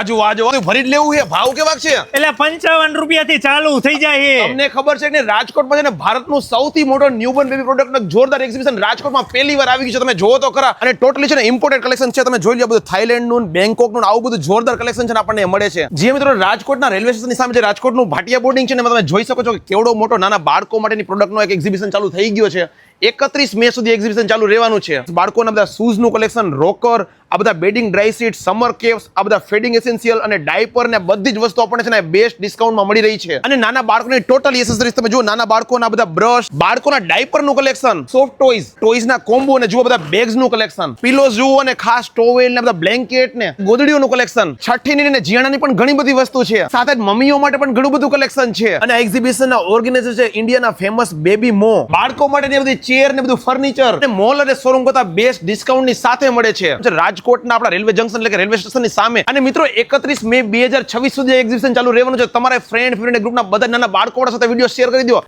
વાજો વાજો ભરી જ લેવું છે. ભાવ કેવા છે? એટલે 55 રૂપિયાથી ચાલુ થઈ જાય છે. તમને ખબર છે કે રાજકોટમાં છે ને ભારતનું સૌથી મોટો ન્યૂબોર્ન બેબી પ્રોડક્ટનો જોરદાર એક્ઝિબિશન રાજકોટમાં પહેલી વાર આવી ગયું છે. તમે જોવો તો ખરા. અને ટોટલી છે ને ઇમ્પોર્ટેડ કલેક્શન છે. તમે જોઈ લો બધું થાઈલેન્ડનું, બેંકોકનું, આવું બધું જોરદાર કલેક્શન છે ને આપણને મળે છે. જે મિત્રો રાજકોટના રેલવે સ્ટેશનની સામે જે રાજકોટનું ભાટિયા બોર્ડિંગ છે ને તમે જોઈ શકો છો કે કેવડો મોટો નાના બાળકો માટેની પ્રોડક્ટનો એક એક્ઝિબિશન ચાલુ થઈ ગયો છે. 31 મે સુધી એક્ઝિબિશન ચાલુ રહેવાનું છે. બાળકોના બધા શૂઝ નું કલેક્શન, રોકર, આ બધા bedding dry seat, summer caps, આ બધા ફેડિંગ એસેન્શિયલ અને ડાયપર ને બધી જ વસ્તુ આપણને છે ને બેસ્ટ ડિસ્કાઉન્ટમાં મળી રહી છે. અને નાના બાળકોની ટોટલ એસેસરીઝ તમે જુઓ, નાના બાળકોના બધા બ્રશ, બાળકોના ડાયપર નું કલેક્શન, સોફ્ટ ટોયઝ ના કોમ્બો અને જુઓ બધા બેગ્સ નું કલેક્શન, પિલોઝ જુઓ અને ખાસ ટોવેલ ને બધા બ્લેન્કેટ ને ગોદડીઓનું કલેક્શન, છઠ્ઠીની ને જીયાણાની પણ ઘણી બધી વસ્તુ છે. સાથે જ મમ્મીઓ માટે પણ ઘણું બધું કલેક્શન છે. અને એક્ઝિબિશન ના ઓર્ગેનાઇઝર છે ઇન્ડિયાના ફેમસ બેબી મો. બાળકો માટેની બધી ચેર ને બધું ફર્નિચર અને મોલ અને શોરૂમ કરતા બેસ્ટ ડિસ્કાઉન્ટ ની સાથે મળે છે. રાજકોટના આપણા રેલવે જંકશન એટલે કે રેલવે સ્ટેશન ની સામે. અને મિત્રો 31 મે 2026 સુધી એક્ઝિબિશન ચાલુ રહેવાનું છે. તમારા ફ્રેન્ડ ગ્રુપના બધા નાના બાળકો સાથે વિડીયો શેર કરી દો.